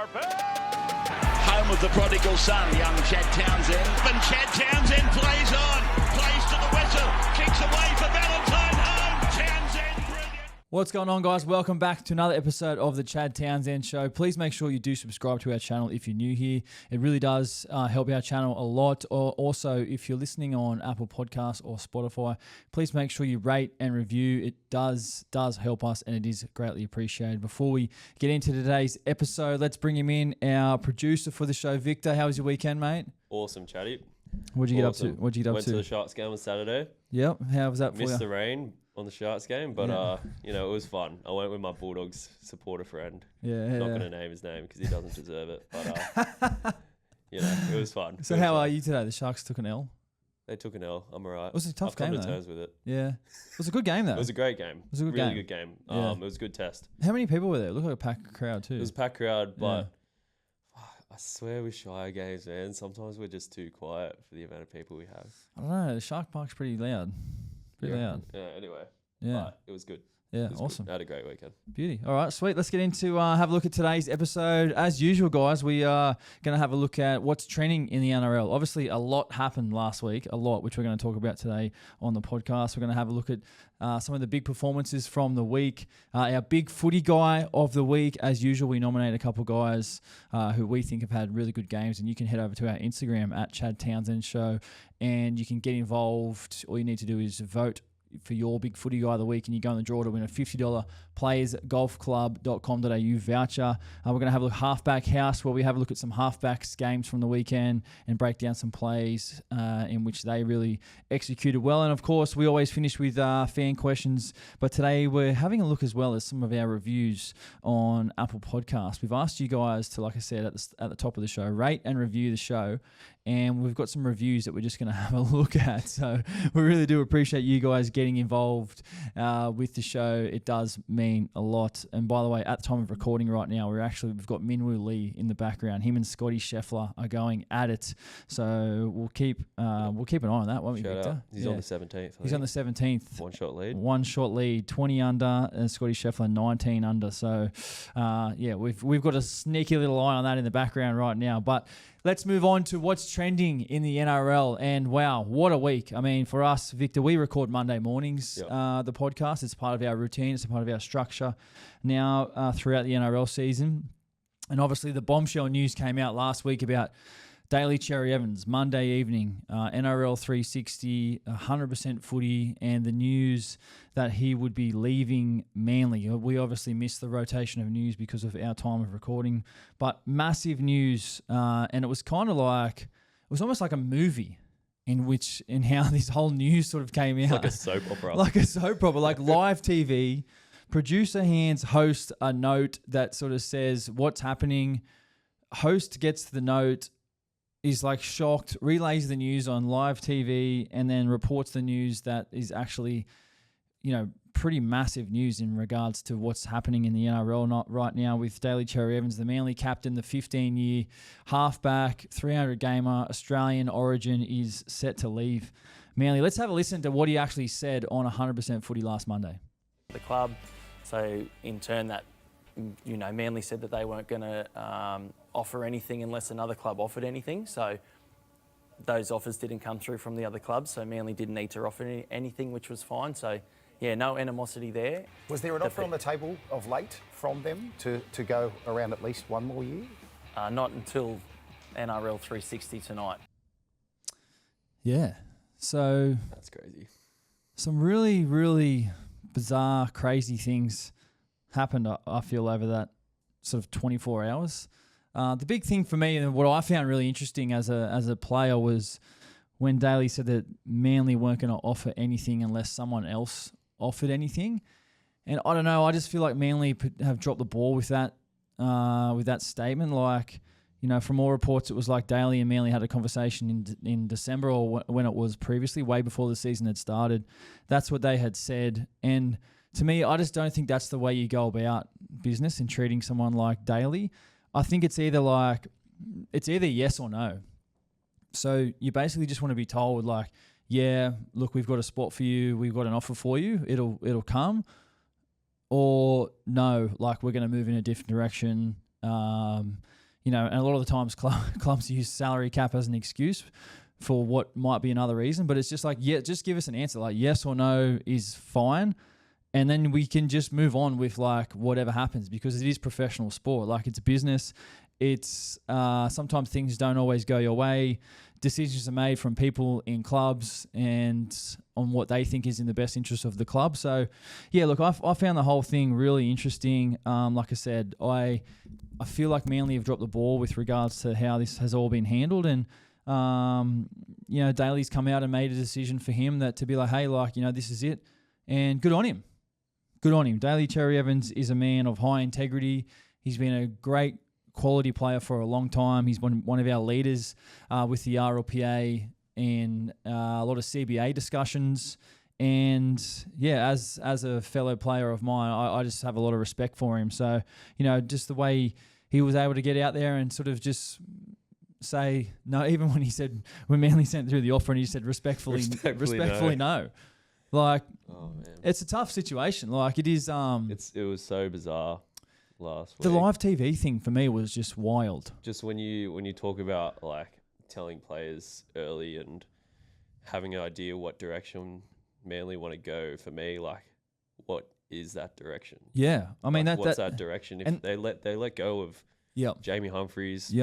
are back! Home of the prodigal son, young Chad Townsend. And Chad Townsend plays on, plays to the whistle, kicks away for Valentine home. Townsend, brilliant. What's going on, guys? Welcome back to another episode of the Chad Townsend Show. Please make sure you do subscribe to our channel if you're new here. It really does help our channel a lot. Or also, if you're listening on Apple Podcasts or Spotify, please make sure you rate and review. It does help us, and it is greatly appreciated. Before we get into today's episode, let's bring him in, our producer for the show, Victor. How was your weekend, mate? Awesome, Chatty. What'd you get up to? Went to the Sharks game on Saturday. Yep. How was that for you? Missed the rain on the Sharks game, but it was fun. I went with my Bulldogs supporter friend. Yeah. Not going to name his name because he doesn't deserve it, but it was fun. So how are you today? The Sharks took an L. They took an L. I'm alright. It was a tough game, I've though. come to terms with it. Yeah. It was a good game, though. It was a great game. It was a good really game. good game. Yeah. It was a good test. How many people were there? It looked like a packed crowd, too. It was a packed crowd, but I swear with Shire games, man, sometimes we're just too quiet for the amount of people we have. I don't know. The Shark Park's pretty loud. Pretty loud. Yeah, anyway. Yeah. But it was good. Yeah, It was awesome. good. I had a great weekend. Beauty. All right, sweet. Let's get into have a look at today's episode. As usual, guys, we are going to have a look at what's trending in the NRL. Obviously, a lot happened last week, which we're going to talk about today on the podcast. We're going to have a look at some of the big performances from the week. Our big footy guy of the week, as usual, we nominate a couple guys who we think have had really good games, and you can head over to our Instagram at Chad Townsend Show, and you can get involved. All you need to do is vote for your big footy guy of the week, and you go in the draw to win a $50 playersgolfclub.com.au voucher. We're going to have a look at Halfback House, where we have a look at some halfbacks games from the weekend and break down some plays in which they really executed well. And of course, we always finish with fan questions, but today we're having a look as well as some of our reviews on Apple Podcasts. We've asked you guys to, like I said at the top of the show, rate and review the show. And we've got some reviews that we're just going to have a look at. So we really do appreciate you guys getting involved with the show. It does mean a lot. And by the way, at the time of recording right now, we've got Minwoo Lee in the background. Him and Scotty Scheffler are going at it. So we'll keep an eye on that, won't we, Shout Victor? out. He's on the 17th. He's on the 17th. One shot lead. 20 under, and Scotty Scheffler 19 under. So we've got a sneaky little eye on that in the background right now. But let's move on to what's trending in the NRL. And wow, what a week. I mean, for us, Victor, we record Monday mornings, the podcast. It's part of our routine. It's a part of our structure now throughout the NRL season. And obviously the bombshell news came out last week about Daly Cherry Evans, Monday evening, NRL 360, 100% footy, and the news that he would be leaving Manly. We obviously missed the rotation of news because of our time of recording, but massive news, and it was kind of like, it was almost like a movie in how this whole news sort of came out. Like a soap opera. Like a soap opera, like live TV. Producer hands host a note that sort of says what's happening. Host gets the note, is like shocked, relays the news on live TV, and then reports the news that is actually, pretty massive news in regards to what's happening in the NRL right now with Daly Cherry Evans, the Manly captain, the 15-year halfback, 300-gamer, Australian origin, is set to leave Manly. Let's have a listen to what he actually said on 100% Footy last Monday. The club, so in turn that, Manly said that they weren't going to offer anything unless another club offered anything. So those offers didn't come through from the other clubs. So Manly didn't need to offer anything, which was fine. So, no animosity there. Was there an offer on the table of late from them to go around at least one more year? Not until NRL 360 tonight. Yeah. So That's crazy. Some really, really bizarre, crazy things happened, I feel, over that sort of 24 hours. The big thing for me, and what I found really interesting as a player, was when Daly said that Manly weren't going to offer anything unless someone else offered anything. And I don't know, I just feel like Manly have dropped the ball with that statement. Like, from all reports, it was like Daly and Manly had a conversation in December, or when it was previously, way before the season had started. That's what they had said. And to me, I just don't think that's the way you go about business in treating someone like Daly. I think it's either yes or no. So you basically just want to be told, like, yeah, look, we've got a spot for you, we've got an offer for you, it'll come, or no, like, we're going to move in a different direction. and a lot of the times clubs use salary cap as an excuse for what might be another reason, but it's just like, just give us an answer, like yes or no is fine, and then we can just move on with like whatever happens, because it is professional sport, like it's business. It's sometimes things don't always go your way. Decisions are made from people in clubs and on what they think is in the best interest of the club. So, yeah, look, I found the whole thing really interesting. Like I said, I feel like Manly have dropped the ball with regards to how this has all been handled. And, Daly's come out and made a decision for him that to be like, hey, like, this is it. And good on him. Good on him. Daly Cherry-Evans is a man of high integrity. He's been a great quality player for a long time. He's one of our leaders with the RLPA and a lot of CBA discussions. And yeah, as a fellow player of mine, I just have a lot of respect for him. So, just the way he was able to get out there and sort of just say no, even when Manly sent through the offer and he said respectfully no. Like, it's a tough situation. Like it is. It was so bizarre. Last week. The live TV thing for me was just wild. Just when you talk about like telling players early and having an idea what direction Manly want to go, for me, like what is that direction? Yeah, I mean what's that direction? If they let go of Jamie Humphries,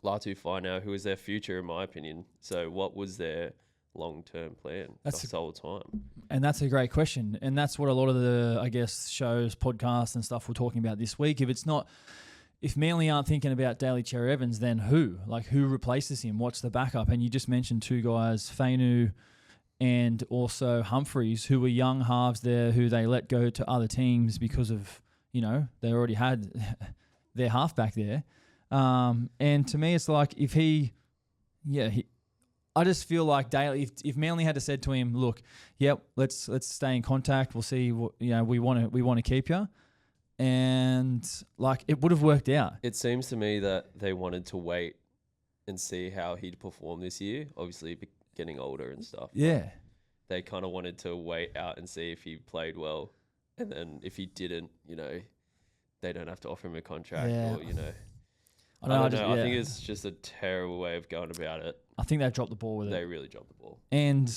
Latu Finau, who is their future in my opinion. So what was their long-term plan the whole time? And that's a great question. And that's what a lot of the, I guess, shows, podcasts and stuff we're talking about this week. If Manly aren't thinking about Daly Cherry-Evans, then who? Like, who replaces him? What's the backup? And you just mentioned two guys, Fainu and also Humphries, who were young halves there who they let go to other teams because of, they already had their halfback there. And to me, it's like I just feel like Daly, if Manly had to said to him, look, let's stay in contact. We'll see what, we want to keep you. And like, it would have worked out. It seems to me that they wanted to wait and see how he'd perform this year. Obviously getting older and stuff. Yeah. They kind of wanted to wait out and see if he played well. And then if he didn't, they don't have to offer him a contract or, I don't know. I think it's just a terrible way of going about it. I think they dropped the ball with it. They really dropped the ball. And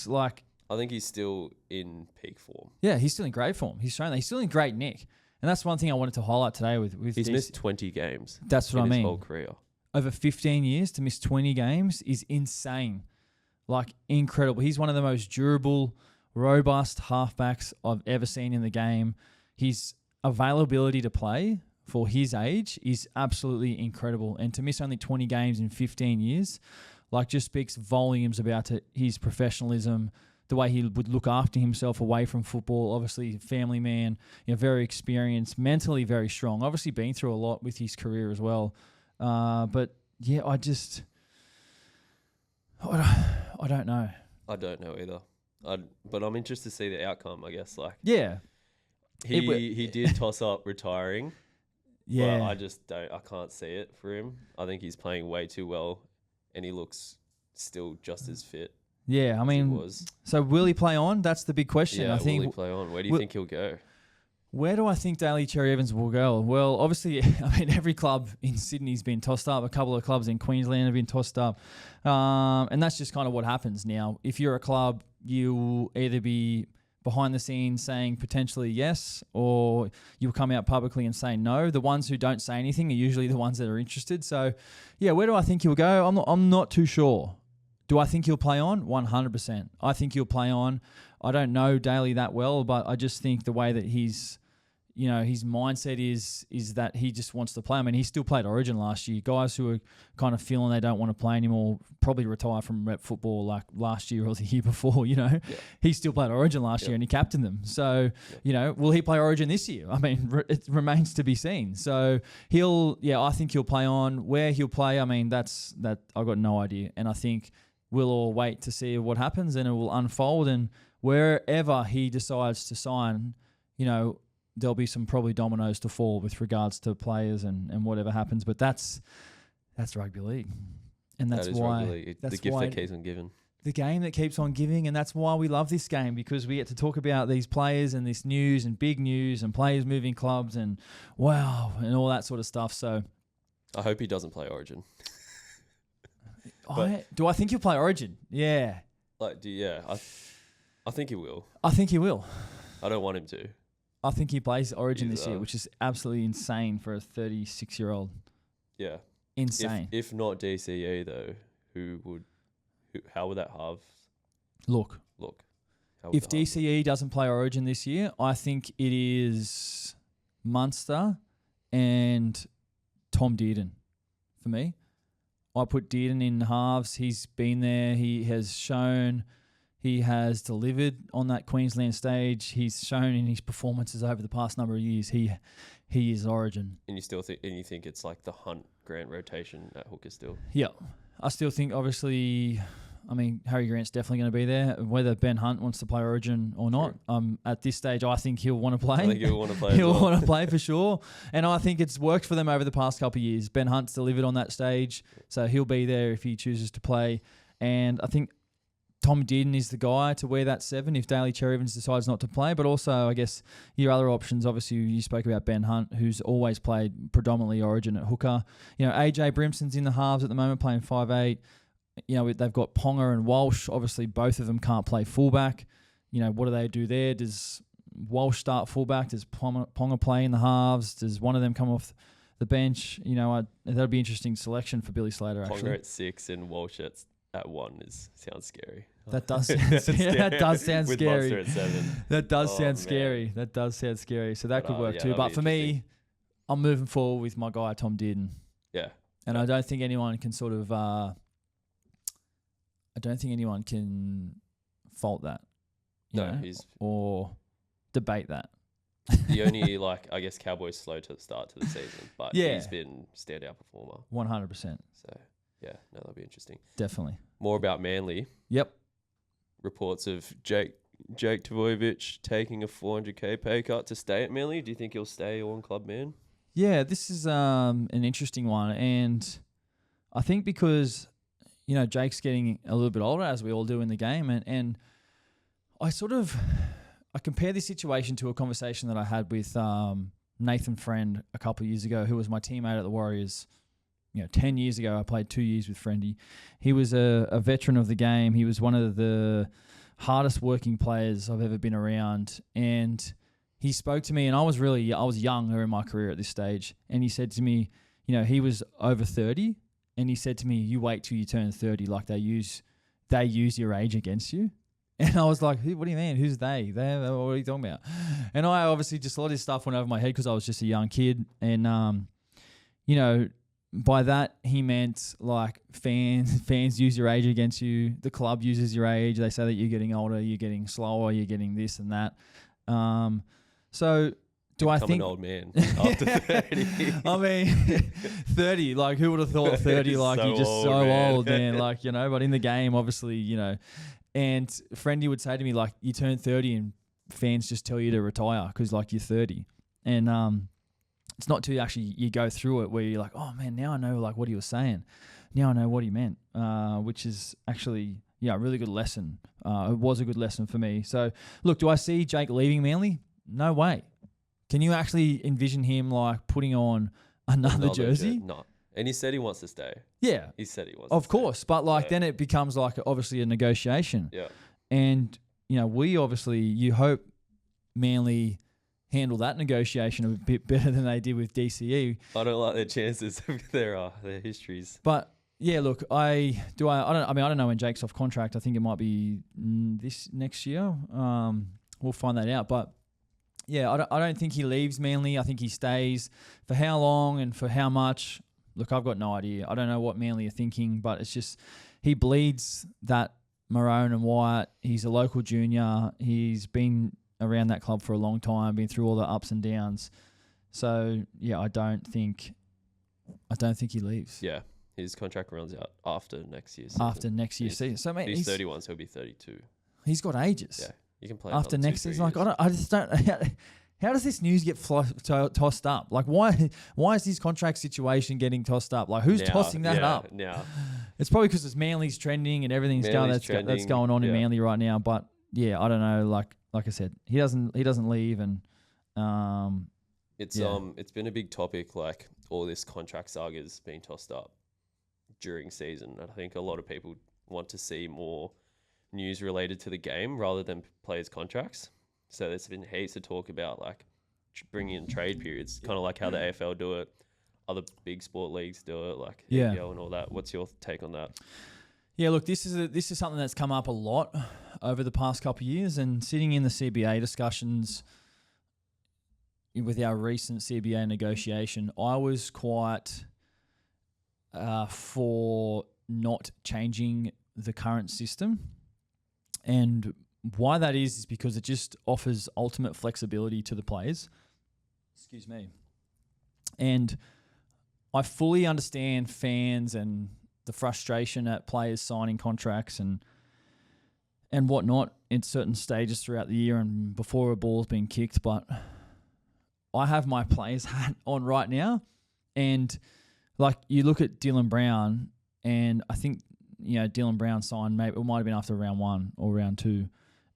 I think he's still in peak form. Yeah, he's still in great form. He's shown that he's still in great nick. And that's one thing I wanted to highlight today with He's missed 20 games. That's what I mean. His whole career. Over 15 years to miss 20 games is insane. Like, incredible. He's one of the most durable, robust halfbacks I've ever seen in the game. His availability to play for his age is absolutely incredible. And to miss only 20 games in 15 years, just speaks volumes about his professionalism, the way he would look after himself away from football. Obviously, family man, very experienced, mentally very strong. Obviously, been through a lot with his career as well. But yeah, I don't know. I don't know either. But I'm interested to see the outcome, I guess. Yeah. He did toss up retiring. Yeah. But I can't see it for him. I think he's playing way too well and he looks still just as fit. Yeah, I mean, so will he play on? That's the big question. Yeah, I think. Will he play on? Where do you think he'll go? Where do I think Daly Cherry-Evans will go? Well, obviously, every club in Sydney's been tossed up. A couple of clubs in Queensland have been tossed up. And that's just kind of what happens now. If you're a club, you'll either be behind the scenes saying potentially yes, or you'll come out publicly and say no. The ones who don't say anything are usually the ones that are interested. So, yeah, where do I think he'll go? I'm not too sure. Do I think he'll play on? 100%. I think he'll play on. I don't know Daly that well, but I just think the way that his mindset is that he just wants to play. I mean, he still played Origin last year. Guys who are kind of feeling they don't want to play anymore probably retire from rep football like last year or the year before, He still played Origin last year and he captained them. So, will he play Origin this year? I mean, it remains to be seen. So I think he'll play on. Where he'll play, I mean, that I've got no idea. And I think we'll all wait to see what happens and it will unfold. And wherever he decides to sign, there'll be some probably dominoes to fall with regards to players and whatever happens. But that's rugby league. And that's why the gift that keeps on giving. The game that keeps on giving, and that's why we love this game, because we get to talk about these players and this news and big news and players moving clubs and wow and all that sort of stuff. So I hope he doesn't play Origin. Do I think he'll play Origin? Yeah. I think he will. I think he will. I don't want him to. I think he plays Origin this year, which is absolutely insane for a 36-year-old. Yeah. Insane. If not DCE though, how would that halve? Look. If DCE doesn't play Origin this year, I think it is Munster and Tom Dearden for me. I put Dearden in halves. He's been there. He has shown he has delivered on that Queensland stage. He's shown in his performances over the past number of years he is Origin. And you think it's like the Hunt Grant rotation at hooker still? Yeah. I still think obviously Harry Grant's definitely going to be there. Whether Ben Hunt wants to play Origin or not, at this stage, I think he'll want to play. I think he'll want to play. He'll want to play for sure. And I think it's worked for them over the past couple of years. Ben Hunt's delivered on that stage, so he'll be there if he chooses to play. And I think Tom Dearden is the guy to wear that 7 if Daly Cherry-Evans decides not to play. But also, I guess, your other options, obviously, you spoke about Ben Hunt, who's always played predominantly Origin at hooker. AJ Brimson's in the halves at the moment, playing 5'8". They've got Ponga and Walsh. Obviously, both of them can't play fullback. What do they do there? Does Walsh start fullback? Does Ponga play in the halves? Does one of them come off the bench? That'll be interesting selection for Billy Slater, actually. Ponga at 6 and Walsh at 1 sounds scary. That does sound With scary. Munster at 7. That does sound man. scary. That does sound scary. So that could work too. But for me, I'm moving forward with my guy, Tom Dearden. Yeah. And I don't think anyone can sort of... I don't think anyone can fault that, or debate that. The only, I guess, Cowboys slow to start to the season, but he's been standout performer. 100%. So, that'll be interesting. Definitely. More about Manly. Yep. Reports of Jake Tavoyevich taking a $400K pay cut to stay at Manly. Do you think he'll stay on club man? Yeah, this is an interesting one, and I think because... Jake's getting a little bit older, as we all do in the game, and I compare this situation to a conversation that I had with Nathan Friend a couple of years ago, who was my teammate at the Warriors. 10 years ago, I played 2 years with Friendy. He was a veteran of the game. He was one of the hardest working players I've ever been around, and he spoke to me, and I was younger in my career at this stage, and he said to me, he was over 30. And he said to me, you wait till you turn 30, like they use your age against you. And I was like, what do you mean? Who's they? What are you talking about? And I obviously just a lot of this stuff went over my head because I was just a young kid. And, by that he meant like fans use your age against you. The club uses your age. They say that you're getting older, you're getting slower, you're getting this and that. So... Do I think an old man after 30? 30. Like, who would have thought 30? Like, you're just so old, man. Like, but in the game, obviously, And Friendy would say to me, like, you turn 30 and fans just tell you to retire because, like, you're 30. And it's not till you go through it where you're like, oh man, now I know like what he was saying. Now I know what he meant, which is actually a really good lesson. It was a good lesson for me. So, look, do I see Jake leaving Manly? No way. Can you actually envision him like putting on another jersey? No. And he said he wants to stay. Yeah. He said he wants to stay. Of course. But like then it becomes like obviously a negotiation. Yeah. And, you hope Manly handle that negotiation a bit better than they did with DCE. I don't like their chances of their histories. But yeah, look, I don't know when Jake's off contract. I think it might be this next year. We'll find that out. But yeah, I don't think he leaves Manly. I think he stays. For how long and for how much? Look, I've got no idea. I don't know what Manly are thinking, but it's just he bleeds that maroon and white. He's a local junior. He's been around that club for a long time, been through all the ups and downs. So yeah, I don't think he leaves. Yeah, his contract runs out after next year's season. After next year's season. So mate, he's 31, so he'll be 32. He's got ages. Yeah. You can play after next season. Like I just don't. How does this news get tossed up? Like why is his contract situation getting tossed up? Like who's tossing that up? Now it's probably because it's Manly's trending and everything's that's going on in Manly right now. But yeah, I don't know. Like I said, he doesn't leave, and it's been a big topic. Like all this contract saga is being tossed up during season. I think a lot of people want to see more news related to the game rather than players' contracts. So there's been heaps of talk about like bringing in trade periods, kind of like how the AFL do it, other big sport leagues do it, like NRL and all that. What's your take on that? Yeah, look, this is something that's come up a lot over the past couple of years, and sitting in the CBA discussions with our recent CBA negotiation, I was quite for not changing the current system. And why that is because it just offers ultimate flexibility to the players. Excuse me. And I fully understand fans and the frustration at players signing contracts and whatnot in certain stages throughout the year and before a ball's been kicked. But I have my players hat on right now. And like you look at Dylan Brown, and I think, Dylan Brown signed, maybe it might have been after round 1 or round 2.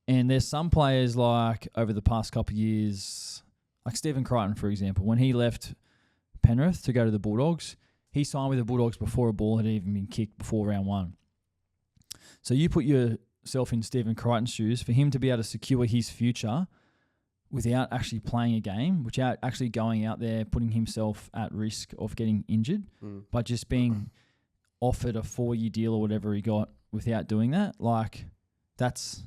And there's some players like over the past couple of years, like Stephen Crichton, for example, when he left Penrith to go to the Bulldogs, he signed with the Bulldogs before a ball had even been kicked before round 1. So you put yourself in Stephen Crichton's shoes, for him to be able to secure his future without actually playing a game, without actually going out there, putting himself at risk of getting injured by just being offered a 4-year deal or whatever he got without doing that, like that's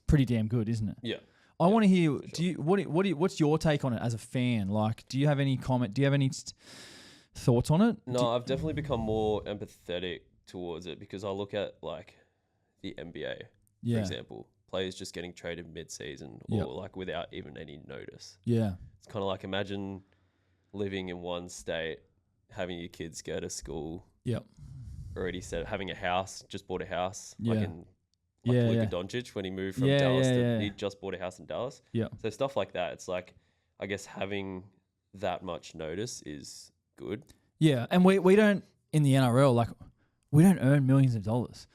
pretty damn good, isn't it? Yeah. I want to hear. Sure. Do you what's your take on it as a fan? Like, do you have any comment? Do you have any thoughts on it? No, I've definitely become more empathetic towards it because I look at like the NBA, for example, players just getting traded mid-season or like without even any notice. Yeah, it's kind of like imagine living in one state, having your kids go to school. Yep. Already said having a house, just bought a house. Yeah. Like Luka Doncic when he moved from Dallas he just bought a house in Dallas. Yeah. So stuff like that. It's like, I guess having that much notice is good. Yeah, and we don't, in the NRL, like, we don't earn millions of dollars.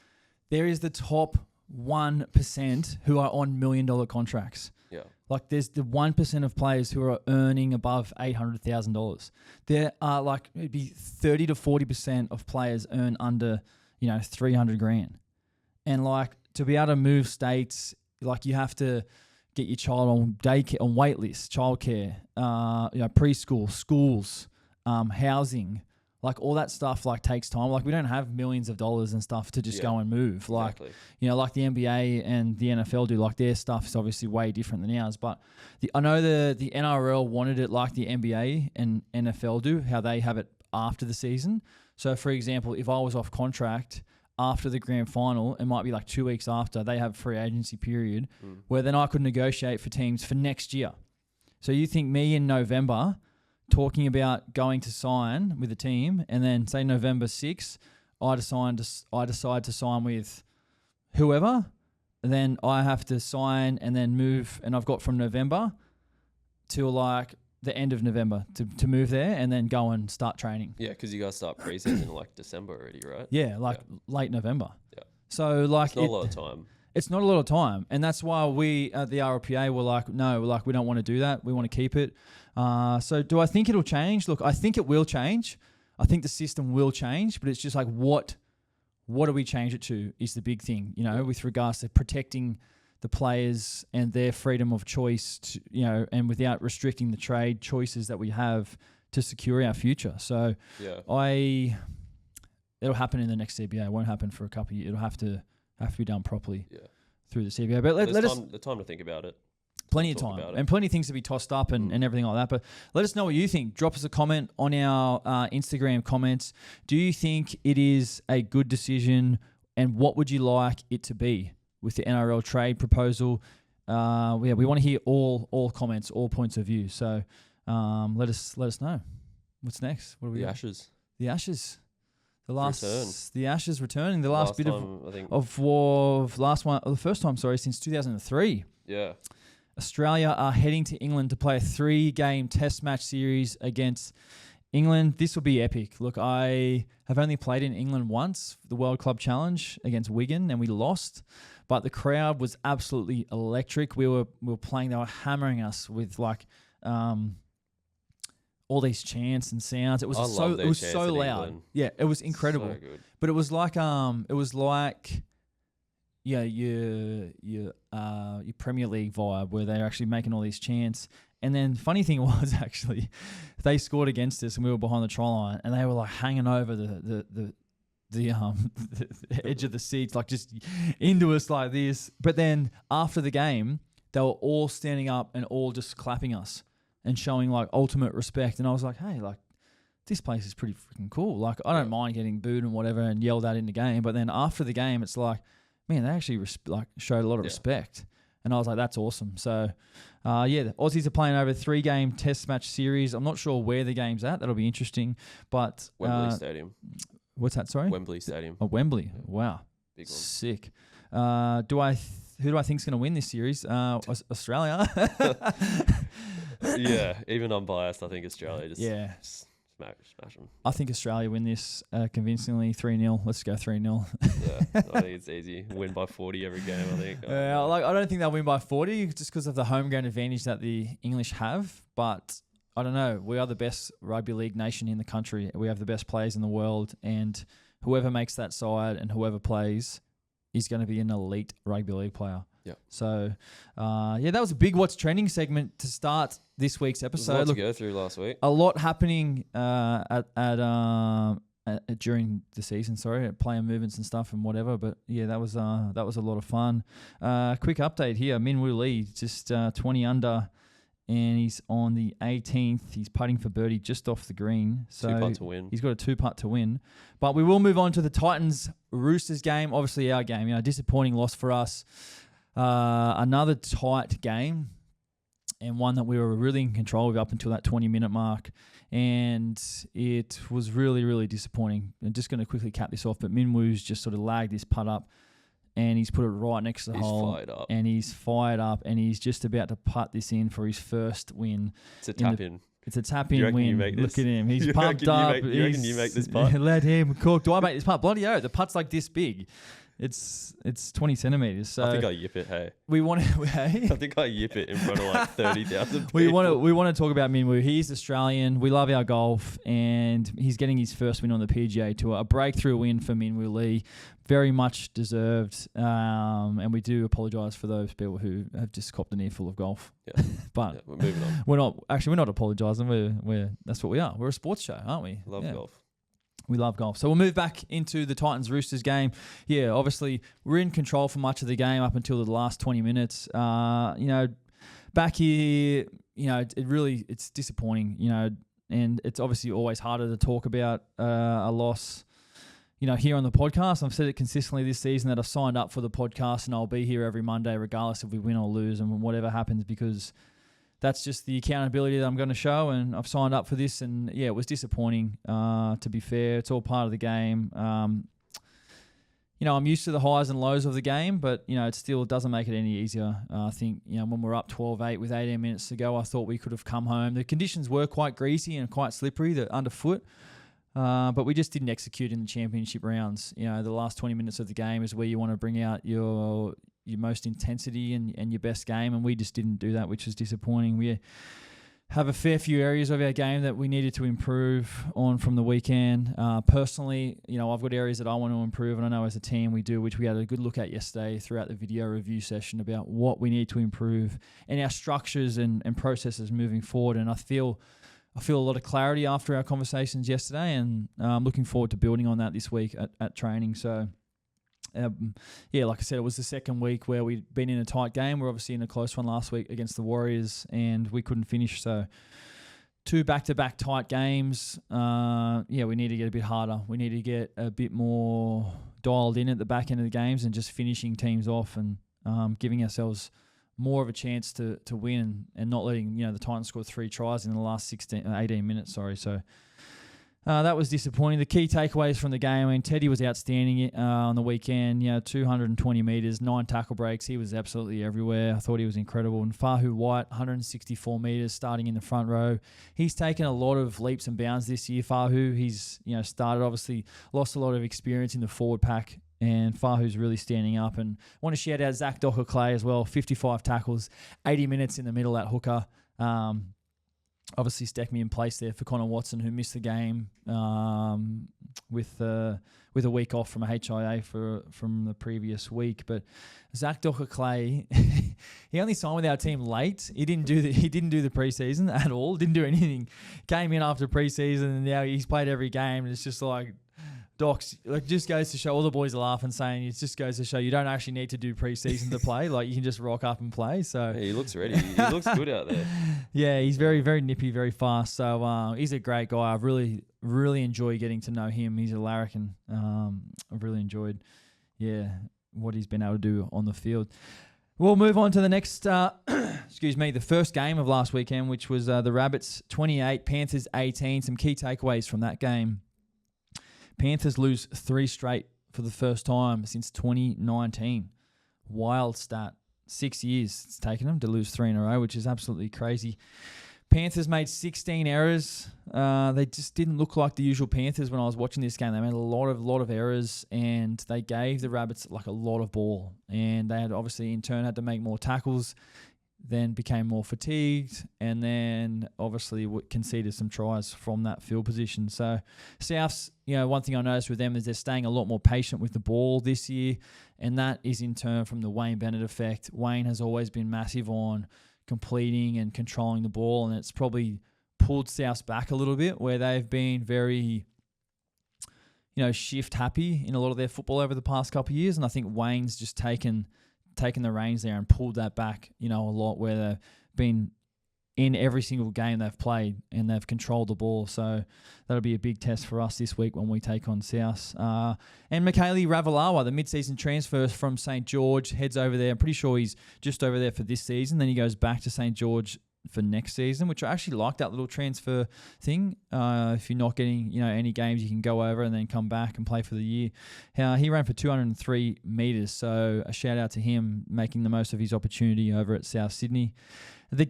There is the top 1% who are on $1 million contracts. Yeah. Like, there's the 1% of players who are earning above $800,000. There are, like, it'd be 30 to 40% of players earn under, $300,000. And, like, to be able to move states, like, you have to get your child on daycare, on wait lists, childcare, preschool, schools, housing, like all that stuff like takes time. Like we don't have millions of dollars and stuff to just go and move. Like, exactly. Like the NBA and the NFL do, like their stuff is obviously way different than ours. But I know the NRL wanted it like the NBA and NFL do, how they have it after the season. So for example, if I was off contract after the grand final, it might be like 2 weeks after, they have a free agency period where then I could negotiate for teams for next year. So you think me in November talking about going to sign with a team, and then say November 6th, I decide to sign with whoever, then I have to sign and then move, and I've got from November till like the end of November to move there and then go and start training. Yeah, because you guys start preseason in like December already, right? Yeah, late November. Yeah. So like it's not a lot of time. It's not a lot of time, and that's why we at the RLPA were like, no, like we don't want to do that. We want to keep it. So do I think it'll change? Look, I think it will change. I think the system will change, but it's just like what do we change it to is the big thing, with regards to protecting the players and their freedom of choice, and without restricting the trade choices that we have to secure our future. So it'll happen in the next CBA. It won't happen for a couple of years. It'll have to be done properly through the CBA. But let us the time to think about it. Plenty of time and plenty of things to be tossed up and everything like that. But let us know what you think. Drop us a comment on our Instagram comments. Do you think it is a good decision, and what would you like it to be with the NRL trade proposal? We want to hear all comments, all points of view. So let us know. What's next? What are we? The Ashes. The Ashes. The Ashes returning. The last first time, since 2003. Yeah. Australia are heading to England to play a 3-game test match series against England. This will be epic. Look, I have only played in England once, the World Club Challenge against Wigan, and we lost. But the crowd was absolutely electric. We were playing, they were hammering us with like all these chants and sounds. It was I love it was their so chants in loud. England. Yeah, it was incredible. So good. But it was like your Premier League vibe where they're actually making all these chants. And then funny thing was actually they scored against us and we were behind the try line and they were like hanging over the edge of the seats, like just into us like this. But then after the game, they were all standing up and all just clapping us and showing like ultimate respect. And I was like, hey, like this place is pretty freaking cool. Like I don't mind getting booed and whatever and yelled at in the game. But then after the game, it's like, man, they actually showed a lot of respect. And I was like, that's awesome. So, the Aussies are playing over a 3-game test match series. I'm not sure where the game's at. That'll be interesting. But Wembley Stadium. What's that, sorry? Wembley Stadium. Oh, Wembley. Wow. Big one. Sick. Who do I think's going to win this series? Australia. Yeah, even unbiased, I think Australia just smash them. I think Australia win this convincingly 3-0. Let's go 3-0. Yeah, I think it's easy. Win by 40 every game, I think. I don't think they'll win by 40 just because of the home ground advantage that the English have. But I don't know. We are the best rugby league nation in the country. We have the best players in the world. And whoever makes that side and whoever plays is going to be an elite rugby league player. Yeah. So, that was a big What's Trending segment to start this week's episode. There's a lot to go through last week. A lot happening during the season. Sorry, player movements and stuff and whatever. But yeah, that was a lot of fun. Quick update here: Min Woo Lee just 20 under, and he's on the 18th. He's putting for birdie just off the green. So 2-putt to win. He's got a 2-putt to win. But we will move on to the Titans Roosters game. Obviously, our game. Disappointing loss for us. Another tight game. And one that we were really in control of up until that 20-minute mark. And it was really, really disappointing. I'm just going to quickly cap this off, but Minwoo's just sort of lagged this putt up and he's put it right next to the hole. Fired up. And he's fired up and he's just about to putt this in for his first win. It's a tap-in. It's a tap-in win. Look at him. He's pumped up. You reckon you make this putt? Let him cook. Do I make this putt? Bloody hell, the putt's like this big. It's 20 centimeters. So I think I yip it. Hey, we want to. Hey? I think I yip it in front of like 30,000 people. We want to talk about Minwoo. He's Australian. We love our golf, and he's getting his first win on the PGA Tour. A breakthrough win for Minwoo Lee, very much deserved. And we do apologise for those people who have just copped an earful of golf. Yeah, but we're moving on. We're not apologising. We're that's what we are. We're a sports show, aren't we? Love golf. We love golf. So we'll move back into the Titans-Roosters game. Yeah, obviously, we're in control for much of the game up until the last 20 minutes. Back here, it's disappointing, and it's obviously always harder to talk about a loss, here on the podcast. I've said it consistently this season that I've signed up for the podcast and I'll be here every Monday regardless if we win or lose and whatever happens because that's just the accountability that I'm going to show, and I've signed up for this. And yeah, it was disappointing. To be fair, it's all part of the game. I'm used to the highs and lows of the game, but it still doesn't make it any easier. I think when we're up 12-8 with 18 minutes to go, I thought we could have come home. The conditions were quite greasy and quite slippery, underfoot. But we just didn't execute in the championship rounds. The last 20 minutes of the game is where you want to bring out your most intensity and your best game, and we just didn't do that, which is disappointing. We have a fair few areas of our game that we needed to improve on from the weekend. Personally, I've got areas that I want to improve, and I know as a team we do, which we had a good look at yesterday throughout the video review session about what we need to improve and our structures and processes moving forward. And I feel a lot of clarity after our conversations yesterday, and I'm looking forward to building on that this week at training. So, like I said, it was the second week where we'd been in a tight game. We're obviously in a close one last week against the Warriors, and we couldn't finish. So 2 back-to-back tight games. We need to get a bit harder. We need to get a bit more dialed in at the back end of the games and just finishing teams off and giving ourselves more of a chance to win and not letting the Titans score 3 tries in the last 18 minutes. So that was disappointing. The key takeaways from the game, Teddy was outstanding on the weekend. 220 metres, 9 tackle breaks. He was absolutely everywhere. I thought he was incredible. And Fahu White, 164 metres, starting in the front row. He's taken a lot of leaps and bounds this year. Fahu, he's started, obviously lost a lot of experience in the forward pack. And Fahu's really standing up. And I want to shout out Zach Docker-Clay as well. 55 tackles, 80 minutes in the middle at hooker. obviously Steckmy in place there for Connor Watson, who missed the game with a week off from a HIA from the previous week. But Zach Docker-Clay, he only signed with our team late. He didn't do the preseason at all. Didn't do anything. Came in after preseason, and now he's played every game. And it's just like, Docs, like, just goes to show, all the boys are laughing, saying it just goes to show you don't actually need to do preseason to play. Like, you can just rock up and play. So yeah, he looks ready. He looks good out there. Yeah, he's very, very nippy, very fast. So he's a great guy. I've really, really enjoyed getting to know him. He's a larrikin. I've really enjoyed, what he's been able to do on the field. We'll move on to the next, the first game of last weekend, which was the Rabbits 28, Panthers 18. Some key takeaways from that game. Panthers lose 3 straight for the first time since 2019. Wild stat. 6 years it's taken them to lose 3 in a row, which is absolutely crazy. Panthers made 16 errors. They just didn't look like the usual Panthers when I was watching this game. They made a lot of errors, and they gave the Rabbits like a lot of ball. And they had obviously in turn had to make more tackles, then became more fatigued, and then obviously conceded some tries from that field position. So Souths, one thing I noticed with them is they're staying a lot more patient with the ball this year, and that is in turn from the Wayne Bennett effect. Wayne has always been massive on completing and controlling the ball, and it's probably pulled Souths back a little bit, where they've been very, shift happy in a lot of their football over the past couple of years, and I think Wayne's just taken the reins there and pulled that back, a lot, where they've been in every single game they've played and they've controlled the ball. So that'll be a big test for us this week when we take on South. And Michaeli Ravalawa, the mid-season transfer from St. George, heads over there. I'm pretty sure he's just over there for this season. Then he goes back to St. George for next season, which I actually like that little transfer thing. If you're not getting any games, you can go over and then come back and play for the year. He ran for 203 metres, so a shout out to him making the most of his opportunity over at South Sydney. The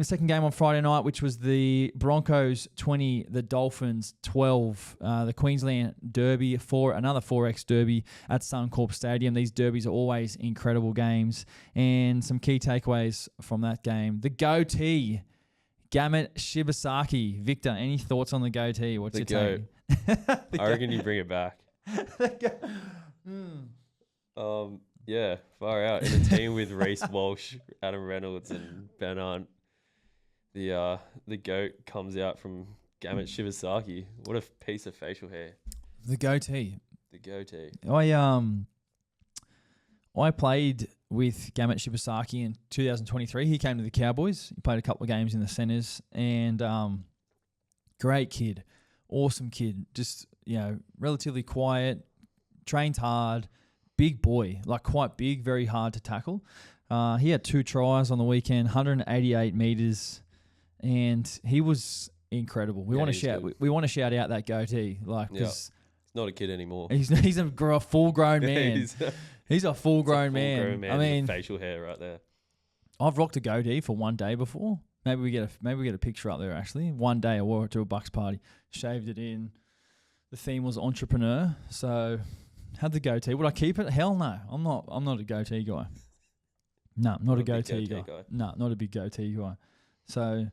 second game on Friday night, which was the Broncos 20, the Dolphins 12, the Queensland Derby, another 4X Derby at Suncorp Stadium. These derbies are always incredible games. And some key takeaways from that game. The goatee, Gamut Shibasaki. Victor, any thoughts on the goatee? What's your take? I reckon you bring it back. Yeah, far out. In a team with Reece Walsh, Adam Reynolds, and Ben Hunt, the goat comes out from Gamut Shibasaki. What a piece of facial hair. The goatee. I played with Gamut Shibasaki in 2023. He came to the Cowboys. He played a couple of games in the centres, and great kid, awesome kid. Just relatively quiet, trained hard. Big boy, like quite big, very hard to tackle. He had 2 tries on the weekend, 188 metres, and he was incredible. We want to shout out that goatee, because he's not a kid anymore. He's a full-grown man. He's a full-grown man. I mean, facial hair right there. I've rocked a goatee for one day before. Maybe we get a picture up there. Actually, one day I wore it to a Bucks party, shaved it in. The theme was entrepreneur, so. Had the goatee. Would I keep it? Hell no. I'm not a goatee guy. No, not a goatee guy. No, not a big goatee guy. So,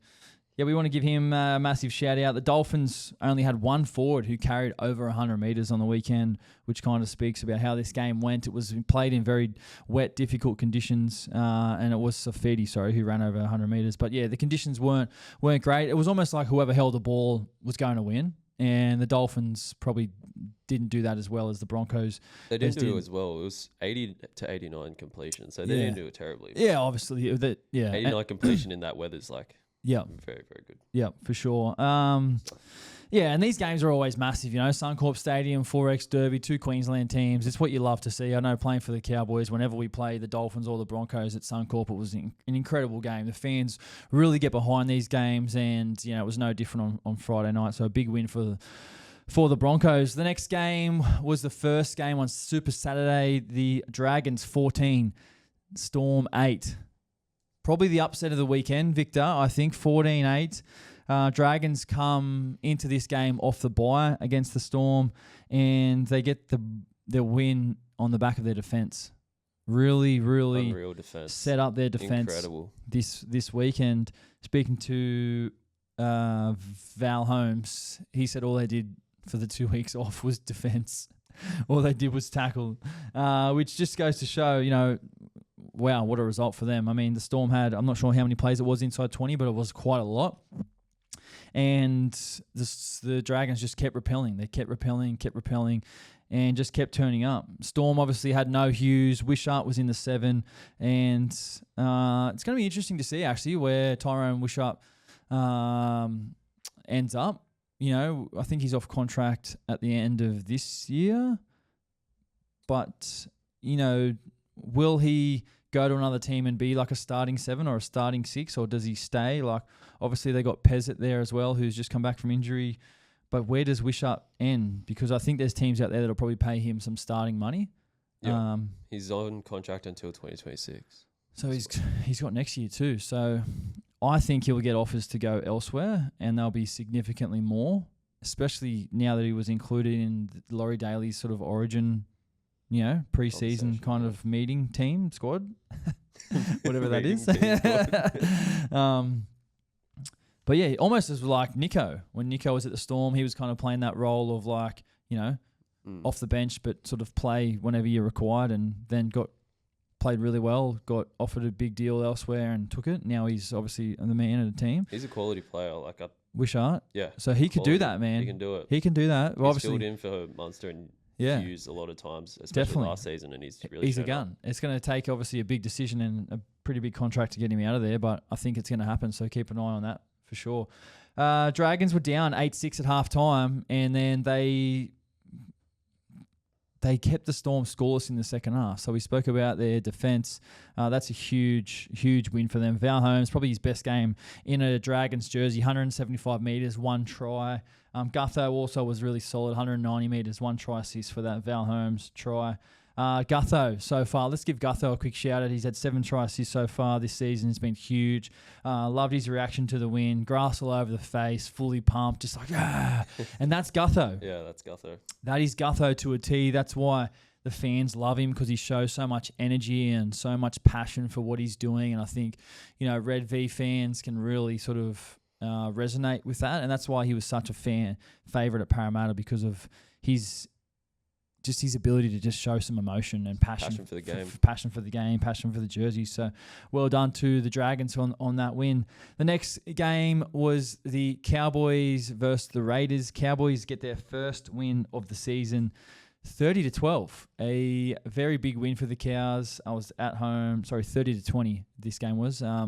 we want to give him a massive shout out. The Dolphins only had 1 forward who carried over 100 metres on the weekend, which kind of speaks about how this game went. It was played in very wet, difficult conditions, and it was Safidi, who ran over 100 metres. But the conditions weren't great. It was almost like whoever held the ball was going to win. And the Dolphins probably didn't do that as well as the Broncos. They didn't do it as well. It was 80 to 89 completion, so they didn't do it terribly. Yeah, obviously. 89 completion in that weather's very, very good. Yeah, for sure. And these games are always massive, Suncorp Stadium, 4X Derby, 2 Queensland teams. It's what you love to see. I know playing for the Cowboys, whenever we play the Dolphins or the Broncos at Suncorp, it was an incredible game. The fans really get behind these games, and, it was no different on Friday night. So a big win for the Broncos. The next game was the first game on Super Saturday. The Dragons 14, Storm 8. Probably the upset of the weekend, Victor. I think 14-8. Dragons come into this game off the bye against the Storm, and they get the win on the back of their defence. Really unreal defence. Set up their defence. Incredible. This weekend. Speaking to Val Holmes, he said all they did for the 2 weeks off was defence. All they did was tackle, which just goes to show, wow, what a result for them. I mean, the Storm had, I'm not sure how many plays it was inside 20, but it was quite a lot. And the Dragons just kept repelling. They kept repelling, and just kept turning up. Storm obviously had no Hughes. Wishart was in the 7. And it's going to be interesting to see, actually, where Tyrone Wishart ends up. I think he's off contract at the end of this year. But, will he go to another team and be like a starting 7 or a starting 6, or does he stay? Like, obviously they got Pezzett there as well, who's just come back from injury. But where does Wishart end? Because I think there's teams out there that'll probably pay him some starting money. Yeah, he's on contract until 2026. So he's got next year too. So I think he'll get offers to go elsewhere, and they'll be significantly more, especially now that he was included in Laurie Daly's sort of origin, pre-season kind of meeting team squad, whatever that is. But yeah, almost as like Nico. When Nico was at the Storm, he was kind of playing that role of like, off the bench, but sort of play whenever you're required, and then played really well, got offered a big deal elsewhere and took it. Now he's obviously the man of the team. He's a quality player. Wishart. Yeah. So he could do that, man. He can do it. He can do that. He's obviously filled in for Munster and Hughes a lot of times, especially last season, and he's a gun. It's going to take obviously a big decision and a pretty big contract to get him out of there, but I think it's going to happen, so keep an eye on that for sure. Dragons were down 8-6 at halftime, and then they kept the Storm scoreless in the second half. So we spoke about their defence. That's a huge, huge win for them. Val Holmes, probably his best game in a Dragons jersey, 175 metres, 1 try. Gutho also was really solid, 190 metres, 1 try assist for that Val Holmes try. Gutho so far. Let's give Gutho a quick shout out. He's had 7 try assists so far this season. It's been huge. Loved his reaction to the win. Grass all over the face, fully pumped, just like, ah. And that's Gutho. Yeah, that's Gutho. That is Gutho to a T. That's why the fans love him, because he shows so much energy and so much passion for what he's doing. And I think, Red V fans can really sort of resonate with that. And that's why he was such a favourite at Parramatta, because of his ability to just show some emotion and passion for the game, passion for the game, passion for the jersey. So well done to the Dragons on that win. The next game was the Cowboys versus the Raiders. Cowboys get their first win of the season, 30-12. A very big win for the Cows. I was at home, 30-20 this game was. I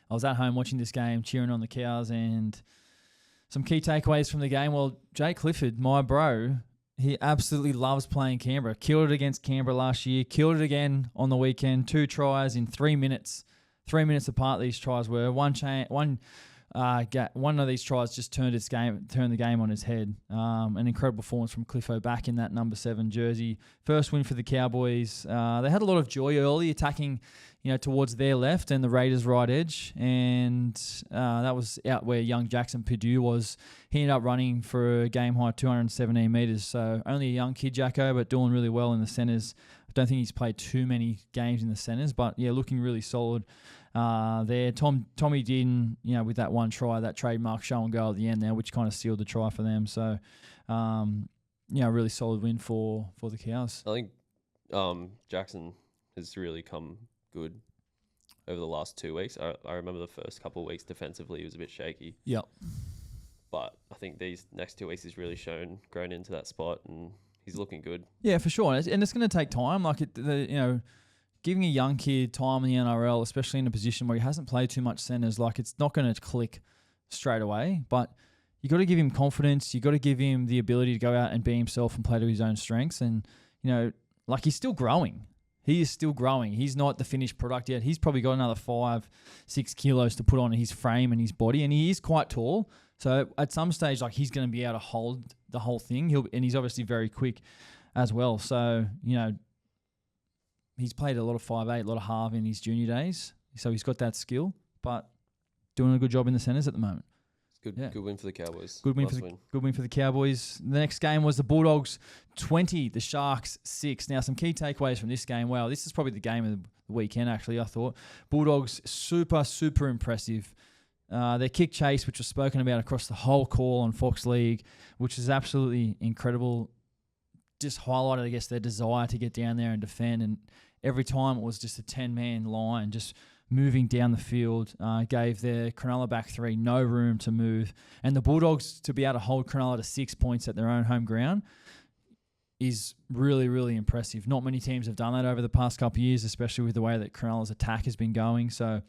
was at home watching this game, cheering on the Cows, and some key takeaways from the game. Well, Jake Clifford, my bro, he absolutely loves playing Canberra. Killed it against Canberra last year. Killed it again on the weekend. 2 tries in 3 minutes. 3 minutes apart these tries were. One of these tries just turned the game on its head. An incredible performance from Cliffo back in that number 7 jersey. First win for the Cowboys. They had a lot of joy early attacking, towards their left and the Raiders' right edge, and that was out where young Jackson Purdue was. He ended up running for a game high 217 metres. So only a young kid, Jacko, but doing really well in the centres. I don't think he's played too many games in the centres, but yeah, looking really solid. There, Tommy Dearden, with that 1 try, that trademark show and go at the end there, which kind of sealed the try for them. So, really solid win for the Cows. I think Jackson has really come good over the last 2 weeks. I remember the first couple of weeks defensively he was a bit shaky. Yep. But I think these next 2 weeks he's really grown into that spot, and he's looking good. Yeah, for sure. And it's going to take time. Giving a young kid time in the NRL, especially in a position where he hasn't played too much centres, it's not going to click straight away. But you got to give him confidence. You got to give him the ability to go out and be himself and play to his own strengths. And he's still growing. He is still growing. He's not the finished product yet. He's probably got another 5-6 kilos to put on his frame and his body, and he is quite tall. So at some stage, he's going to be able to hold the whole thing. And he's obviously very quick as well. So he's played a lot of 5'8", a lot of half in his junior days. So he's got that skill, but doing a good job in the centres at the moment. Good win for the Cowboys. Good win for the Cowboys. The next game was the Bulldogs 20, the Sharks 6. Now, some key takeaways from this game. Wow, this is probably the game of the weekend, actually, I thought. Bulldogs, super, super impressive. Their kick chase, which was spoken about across the whole call on Fox League, which is absolutely incredible, just highlighted, I guess, their desire to get down there and defend. And every time it was just a 10-man line, just moving down the field, gave their Cronulla back three no room to move. And the Bulldogs to be able to hold Cronulla to 6 points at their own home ground is really, really impressive. Not many teams have done that over the past couple of years, especially with the way that Cronulla's attack has been going. So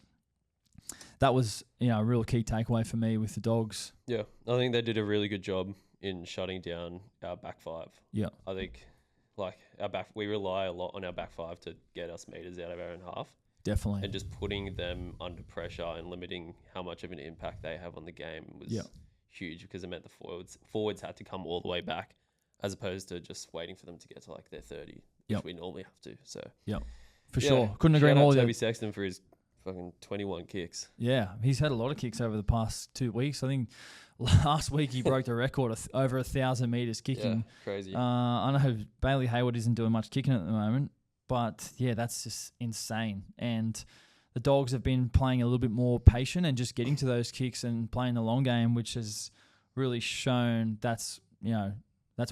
that was, a real key takeaway for me with the Dogs. Yeah, I think they did a really good job in shutting down our back five. Yeah. I think, we rely a lot on our back five to get us meters out of our own half. Definitely. And just putting them under pressure and limiting how much of an impact they have on the game was huge, because it meant the forwards had to come all the way back, as opposed to just waiting for them to get to like their 30, which we normally have to. So for sure. Couldn't agree more. Toby Sexton for his fucking 21 kicks. Yeah, he's had a lot of kicks over the past 2 weeks. I think last week he broke the record of over 1,000 meters kicking. Yeah, crazy. I know Bailey Hayward isn't doing much kicking at the moment, but yeah, that's just insane. And the Dogs have been playing a little bit more patient and just getting to those kicks and playing the long game, which has really shown that's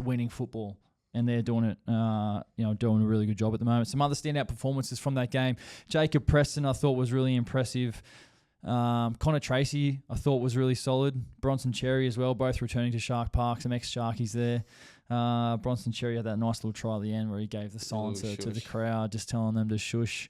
winning football. And they're doing it, doing a really good job at the moment. Some other standout performances from that game. Jacob Preston, I thought, was really impressive. Connor Tracy, I thought, was really solid. Bronson Cherry as well, both returning to Shark Park. Some ex-Sharkies there. Bronson Cherry had that nice little try at the end where he gave the silencer to the crowd, just telling them to shush.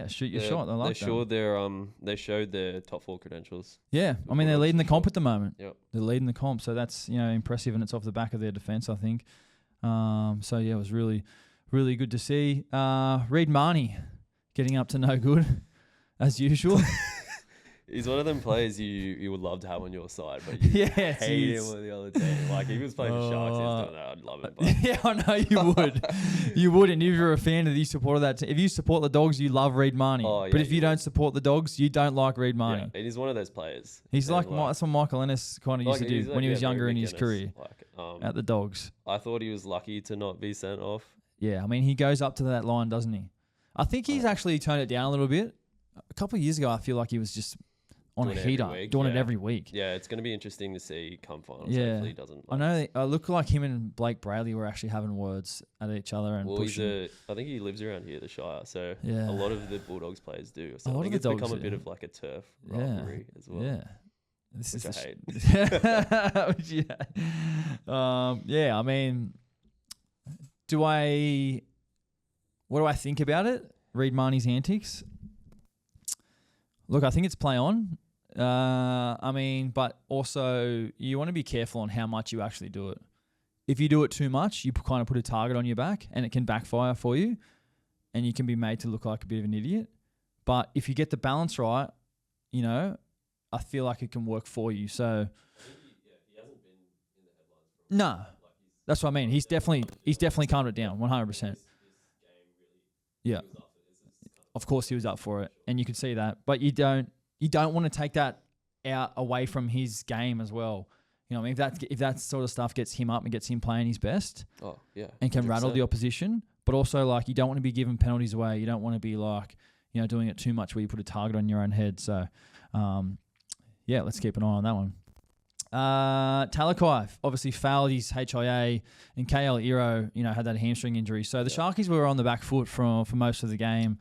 Shoot your shot. I like that. They showed their top 4 credentials. Yeah, I mean, they're leading the comp at the moment. Yep. They're leading the comp, so that's impressive, and it's off the back of their defence, I think. It was really, really good to see. Reid Marnie getting up to no good, as usual. He's one of them players you would love to have on your side, but you hate him on the other team. Like, if he was playing for Sharks, he was doing that, I'd love it. But. Yeah, I know you would. You would, and if you're a fan of that, if you support the Dogs, you love Reid Marnie. Oh, yeah, but if you don't support the Dogs, you don't like Reid Marnie. Yeah, and he's one of those players. He's that's what Michael Ennis kind of used to do when he was younger in his career at the Dogs. I thought he was lucky to not be sent off. Yeah, I mean, he goes up to that line, doesn't he? I think he's actually toned it down a little bit. A couple of years ago, I feel like he was just on a heater, doing it every week. Yeah, it's going to be interesting to see come finals. Yeah. Hopefully he doesn't. I know. I look like him and Blake Brayley were actually having words at each other and pushing. I think he lives around here, the Shire. So a lot of the Bulldogs players do. So I think it's become a bit of like a turf rivalry as well. Yeah. Which I hate. I mean, what do I think about it? Reid Marnie's antics? Look, I think it's play on. But also you want to be careful on how much you actually do it. If you do it too much, you kind of put a target on your back and it can backfire for you and you can be made to look like a bit of an idiot. But if you get the balance right, I feel like it can work for you. So he hasn't been in the headlines for that's what I mean. He's definitely calmed it down 100%. Yeah. Of course he was up for it, and you could see that. But you don't want to take that out away from his game as well. I mean, if that sort of stuff gets him up and gets him playing his best, and can 100%. Rattle the opposition, but also you don't want to be giving penalties away. You don't want to be doing it too much where you put a target on your own head. So, let's keep an eye on that one. Talakai obviously failed his HIA, and KL Iro, had that hamstring injury. So the Sharkies were on the back foot for most of the game.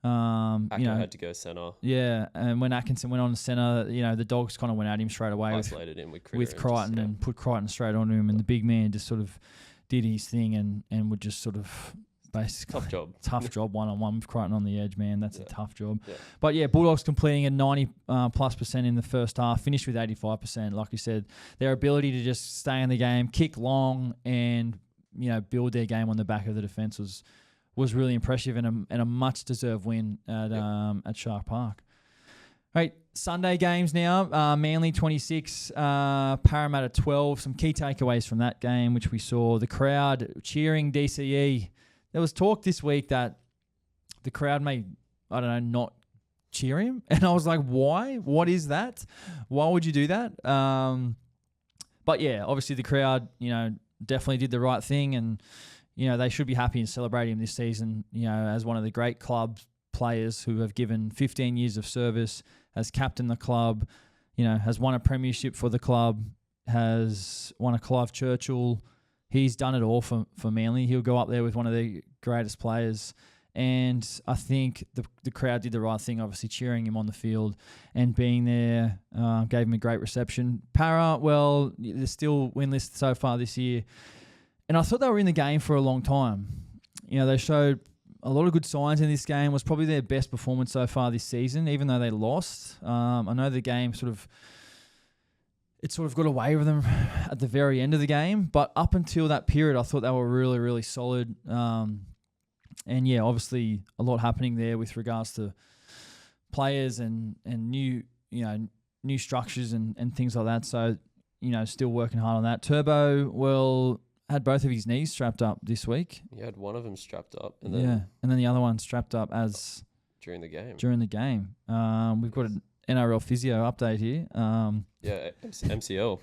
Had to go centre. Yeah, and when Atkinson went on the centre, the Dogs kind of went at him straight away. Isolated him with Crichton and put Crichton straight onto him, and the big man just sort of did his thing and would just sort of basically tough job one-on-one with Crichton on the edge, man. That's a tough job. Yeah. But Bulldogs completing at 90+% in the first half, finished with 85%. Like you said, their ability to just stay in the game, kick long, and build their game on the back of the defence was really impressive and a much-deserved win at Shark Park. Right, Sunday games now. Manly 26, Parramatta 12. Some key takeaways from that game, which we saw. The crowd cheering DCE. There was talk this week that the crowd may, not cheer him. And I was like, why? What is that? Why would you do that? Obviously the crowd, definitely did the right thing and, they should be happy and celebrate him this season, as one of the great clubs players who have given 15 years of service, has captained the club, has won a premiership for the club, has won a Clive Churchill. He's done it all for Manly. He'll go up there with one of the greatest players. And I think the crowd did the right thing, obviously cheering him on the field and being there, gave him a great reception. Para, well, they're still winless so far this year. And I thought they were in the game for a long time. They showed a lot of good signs in this game. It was probably their best performance so far this season, even though they lost. I know the game sort of got away with them at the very end of the game. But up until that period, I thought they were really, really solid. And yeah, obviously a lot happening there with regards to players and new structures and things like that. So, still working hard on that. Turbo, well, had both of his knees strapped up this week. He had one of them strapped up. And then the other one strapped up during the game. We've got an NRL physio update here. MCL.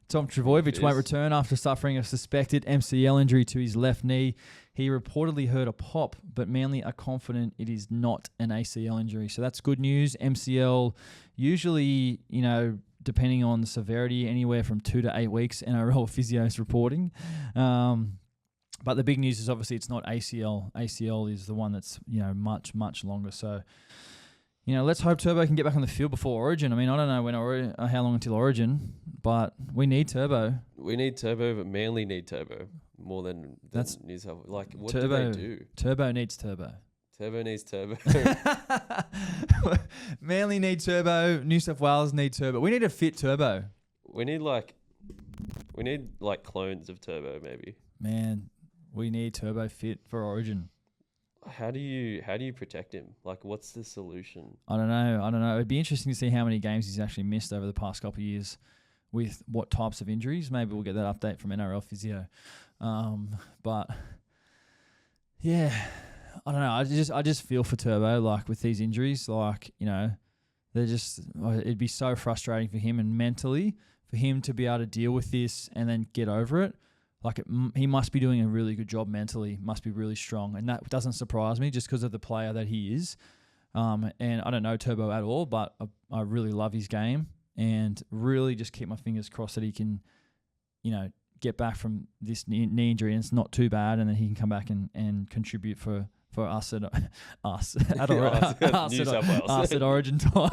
Tom Trbojevic won't return after suffering a suspected MCL injury to his left knee. He reportedly heard a pop, but Manly are confident it is not an ACL injury. So that's good news. MCL usually, depending on the severity, anywhere from 2 to 8 weeks, NRL physios reporting. But the big news is obviously it's not ACL. ACL is the one that's, much, much longer. So, let's hope Turbo can get back on the field before Origin. I mean, I don't know how long until Origin, but we need Turbo. We need Turbo, but Manly need Turbo more than New South. Like, what Turbo, do they do? Turbo needs Turbo. Turbo needs Turbo. Manly need Turbo. New South Wales need Turbo. We need a fit Turbo. We need clones of Turbo, maybe. Man, we need Turbo fit for Origin. How do you protect him? Like, what's the solution? I don't know. It'd be interesting to see how many games he's actually missed over the past couple of years with what types of injuries. Maybe we'll get that update from NRL Physio. But yeah, I don't know. I just feel for Turbo, like with these injuries, like, it'd be so frustrating for him and mentally for him to be able to deal with this and then get over it. Like, he must be doing a really good job mentally, must be really strong. And that doesn't surprise me just because of the player that he is. And I don't know Turbo at all, but I really love his game and really just keep my fingers crossed that he can, get back from this knee injury and it's not too bad, and then he can come back and contribute for us at Origin time.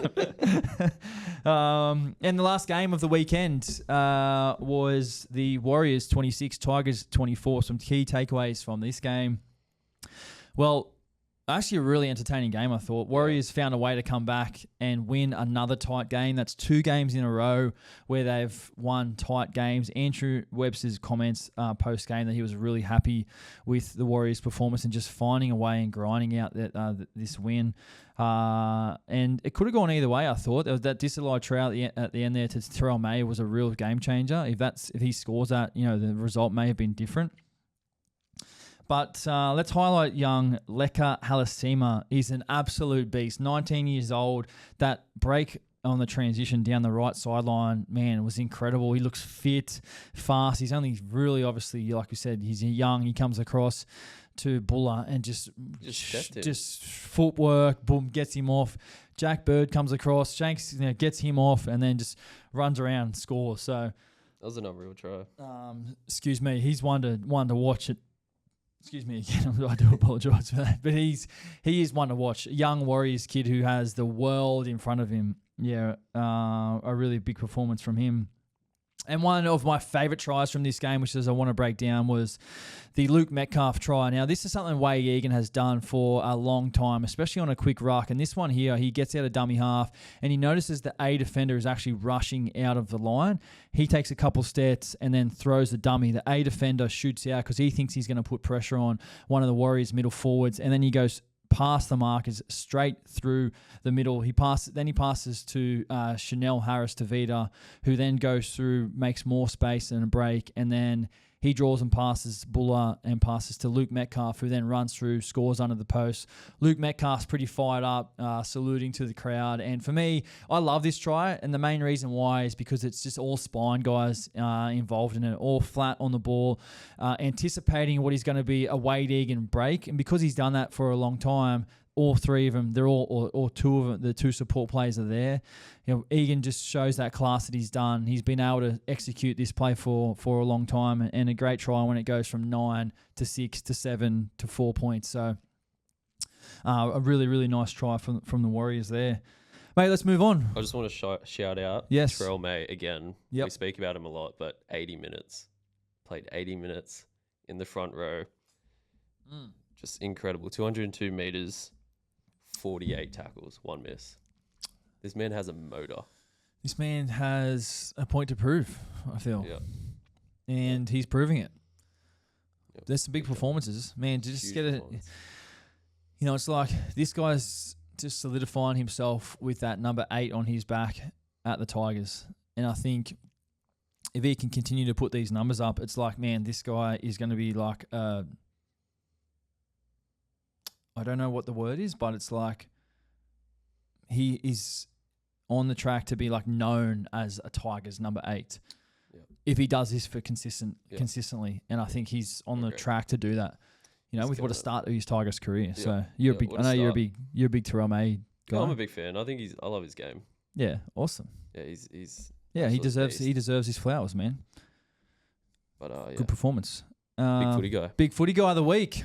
And the last game of the weekend was the Warriors 26, Tigers 24. Some key takeaways from this game. Well, actually a really entertaining game, I thought. Warriors found a way to come back and win another tight game. That's 2 games in a row where they've won tight games. Andrew Webster's comments post-game that he was really happy with the Warriors' performance and just finding a way and grinding out this win. And it could have gone either way, I thought. There was that disallowed try at the end there to Terrell May was a real game changer. If he scores that, the result may have been different. But let's highlight young Leka Halasima. He's an absolute beast. 19 years old. That break on the transition down the right sideline, man, was incredible. He looks fit, fast. He's only really, obviously, like you said, he's young. He comes across to Buller and just footwork, boom, gets him off. Jack Bird comes across, Shanks gets him off, and then just runs around and scores. So that was an unreal try. Excuse me, he's one to watch it. Excuse me again, I do apologise for that. But he is one to watch. A young Warriors kid who has the world in front of him. Yeah, a really big performance from him. And one of my favourite tries from this game, which I want to break down, was the Luke Metcalf try. Now, this is something Wade Egan has done for a long time, especially on a quick ruck. And this one here, he gets out of dummy half and he notices the A defender is actually rushing out of the line. He takes a couple steps and then throws the dummy. The A defender shoots out because he thinks he's going to put pressure on one of the Warriors' middle forwards. And then he goes past the markers straight through the middle. He passes to Chanel Harris-Tavita, who then goes through, makes more space and a break, and then he draws and passes Buller and passes to Luke Metcalf, who then runs through, scores under the post. Luke Metcalf's pretty fired up, saluting to the crowd. And for me, I love this try, and the main reason why is because it's just all spine guys involved in it, all flat on the ball, anticipating what is going to be a Wade Egan break. And because he's done that for a long time, all three of them, they're all, or two of them, the two support players are there. Egan just shows that class that he's done. He's been able to execute this play for a long time, and a great try when it goes from 9 to 6 to 7 to 4 points. So a really, really nice try from the Warriors there. Mate, let's move on. I just want to shout out Terrell May again. Yep. We speak about him a lot, but 80 minutes. Played 80 minutes in the front row. Just incredible. 202 metres, 48 tackles, 1 miss. This man has a motor. This man has a point to prove, I feel. Yeah. And he's proving it. Yep. There's some big performances. Man, to just get it. It's like this guy's just solidifying himself with that number 8 on his back at the Tigers. And I think if he can continue to put these numbers up, it's like, man, this guy is going to be like, I don't know what the word is, but it's like he is on the track to be like known as a Tigers number 8. Yep. If he does this for consistently. And I think he's on the track to do that. With what a start of his Tigers career. Yep. So you're a big. I know you're a big Terrell May guy. I'm a big fan. I think I love his game. Yeah, awesome. Yeah, he's he deserves his flowers, man. But good performance. Big footy guy. Big footy guy of the week.